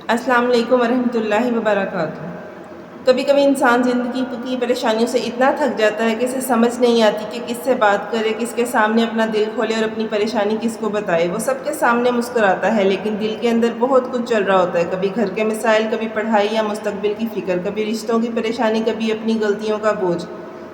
السلام علیکم ورحمۃ اللہ وبرکاتہ۔ کبھی کبھی انسان زندگی کی پریشانیوں سے اتنا تھک جاتا ہے کہ اسے سمجھ نہیں آتی کہ کس سے بات کرے، کس کے سامنے اپنا دل کھولے اور اپنی پریشانی کس کو بتائے۔ وہ سب کے سامنے مسکراتا ہے لیکن دل کے اندر بہت کچھ چل رہا ہوتا ہے، کبھی گھر کے مسائل، کبھی پڑھائی یا مستقبل کی فکر، کبھی رشتوں کی پریشانی، کبھی اپنی غلطیوں کا بوجھ،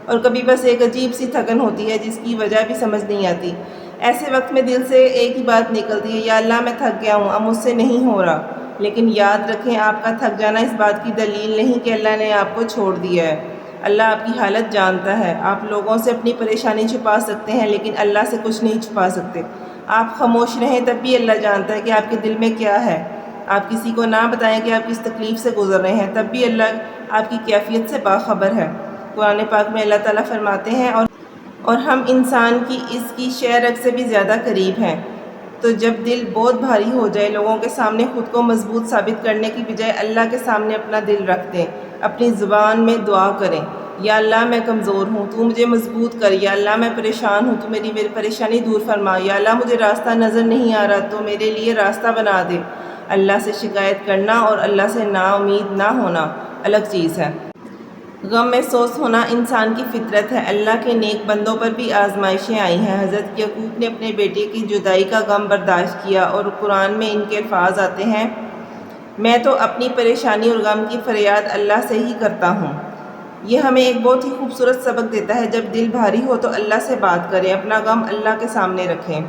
اور کبھی بس ایک عجیب سی تھکن ہوتی ہے جس کی وجہ بھی سمجھ نہیں آتی۔ ایسے وقت میں دل سے ایک ہی بات نکلتی ہے، یا اللہ میں تھک گیا ہوں، اب مجھ سے نہیں ہو رہا۔ لیکن یاد رکھیں، آپ کا تھک جانا اس بات کی دلیل نہیں کہ اللہ نے آپ کو چھوڑ دیا ہے۔ اللہ آپ کی حالت جانتا ہے۔ آپ لوگوں سے اپنی پریشانی چھپا سکتے ہیں لیکن اللہ سے کچھ نہیں چھپا سکتے۔ آپ خاموش رہیں تب بھی اللہ جانتا ہے کہ آپ کے دل میں کیا ہے۔ آپ کسی کو نہ بتائیں کہ آپ کس تکلیف سے گزر رہے ہیں، تب بھی اللہ آپ کی کیفیت سے باخبر ہے۔ قرآن پاک میں اللہ تعالیٰ فرماتے ہیں، اور ہم انسان کی اس کی شعرک سے بھی زیادہ قریب ہیں۔ تو جب دل بہت بھاری ہو جائے، لوگوں کے سامنے خود کو مضبوط ثابت کرنے کی بجائے اللہ کے سامنے اپنا دل رکھ دیں۔ اپنی زبان میں دعا کریں، یا اللہ میں کمزور ہوں، تو مجھے مضبوط کر۔ یا اللہ میں پریشان ہوں، تو میری پریشانی دور فرما۔ یا اللہ مجھے راستہ نظر نہیں آ رہا، تو میرے لیے راستہ بنا دے۔ اللہ سے شکایت کرنا اور اللہ سے نا امید نہ ہونا الگ چیز ہے۔ غم محسوس ہونا انسان کی فطرت ہے۔ اللہ کے نیک بندوں پر بھی آزمائشیں آئی ہیں۔ حضرت یعقوب نے اپنے بیٹے کی جدائی کا غم برداشت کیا، اور قرآن میں ان کے الفاظ آتے ہیں، میں تو اپنی پریشانی اور غم کی فریاد اللہ سے ہی کرتا ہوں۔ یہ ہمیں ایک بہت ہی خوبصورت سبق دیتا ہے۔ جب دل بھاری ہو تو اللہ سے بات کریں، اپنا غم اللہ کے سامنے رکھیں۔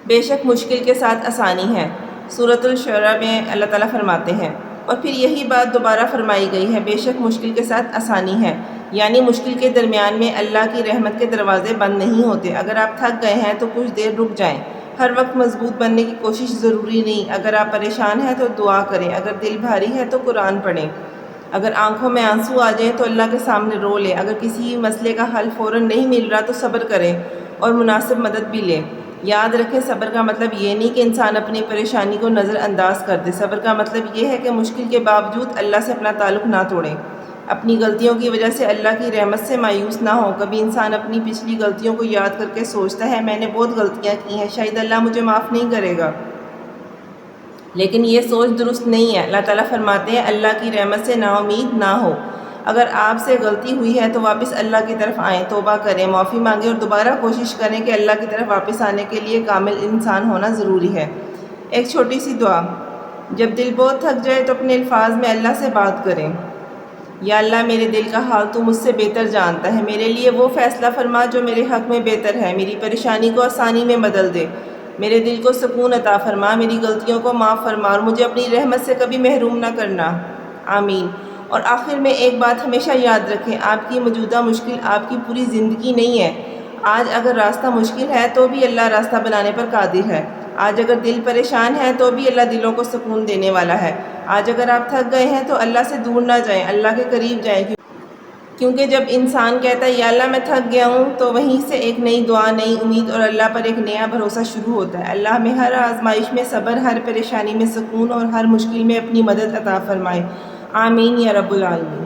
بے شک مشکل کے ساتھ آسانی ہے۔ سورۃ الشعراء میں اللہ تعالیٰ فرماتے ہیں، اور پھر یہی بات دوبارہ فرمائی گئی ہے، بے شک مشکل کے ساتھ آسانی ہے، یعنی مشکل کے درمیان میں اللہ کی رحمت کے دروازے بند نہیں ہوتے۔ اگر آپ تھک گئے ہیں تو کچھ دیر رک جائیں۔ ہر وقت مضبوط بننے کی کوشش ضروری نہیں۔ اگر آپ پریشان ہیں تو دعا کریں، اگر دل بھاری ہے تو قرآن پڑھیں، اگر آنکھوں میں آنسو آ جائیں تو اللہ کے سامنے رو لیں، اگر کسی مسئلے کا حل فوراً نہیں مل رہا تو صبر کریں اور مناسب مدد بھی لیں۔ یاد رکھیں، صبر کا مطلب یہ نہیں کہ انسان اپنی پریشانی کو نظر انداز کر دے۔ صبر کا مطلب یہ ہے کہ مشکل کے باوجود اللہ سے اپنا تعلق نہ توڑیں۔ اپنی غلطیوں کی وجہ سے اللہ کی رحمت سے مایوس نہ ہو۔ کبھی انسان اپنی پچھلی غلطیوں کو یاد کر کے سوچتا ہے، میں نے بہت غلطیاں کی ہیں، شاید اللہ مجھے معاف نہیں کرے گا، لیکن یہ سوچ درست نہیں ہے۔ اللہ تعالیٰ فرماتے ہیں، اللہ کی رحمت سے نا امید نہ ہو۔ اگر آپ سے غلطی ہوئی ہے تو واپس اللہ کی طرف آئیں، توبہ کریں، معافی مانگیں اور دوبارہ کوشش کریں کہ اللہ کی طرف واپس آنے کے لیے کامل انسان ہونا ضروری ہے۔ ایک چھوٹی سی دعا، جب دل بہت تھک جائے تو اپنے الفاظ میں اللہ سے بات کریں، یا اللہ میرے دل کا حال تو مجھ سے بہتر جانتا ہے، میرے لیے وہ فیصلہ فرما جو میرے حق میں بہتر ہے، میری پریشانی کو آسانی میں بدل دے، میرے دل کو سکون عطا فرما، میری غلطیوں کو معاف فرما اور مجھے اپنی رحمت سے کبھی محروم نہ کرنا، آمین۔ اور آخر میں ایک بات ہمیشہ یاد رکھیں، آپ کی موجودہ مشکل آپ کی پوری زندگی نہیں ہے۔ آج اگر راستہ مشکل ہے تو بھی اللہ راستہ بنانے پر قادر ہے۔ آج اگر دل پریشان ہے تو بھی اللہ دلوں کو سکون دینے والا ہے۔ آج اگر آپ تھک گئے ہیں تو اللہ سے دور نہ جائیں، اللہ کے قریب جائیں، کیونکہ جب انسان کہتا ہے یا اللہ میں تھک گیا ہوں، تو وہیں سے ایک نئی دعا، نئی امید اور اللہ پر ایک نیا بھروسہ شروع ہوتا ہے۔ اللہ ہمیں ہر آزمائش میں صبر، ہر پریشانی میں سکون اور ہر مشکل میں اپنی مدد عطا فرمائے، آمین یا رب العالمین۔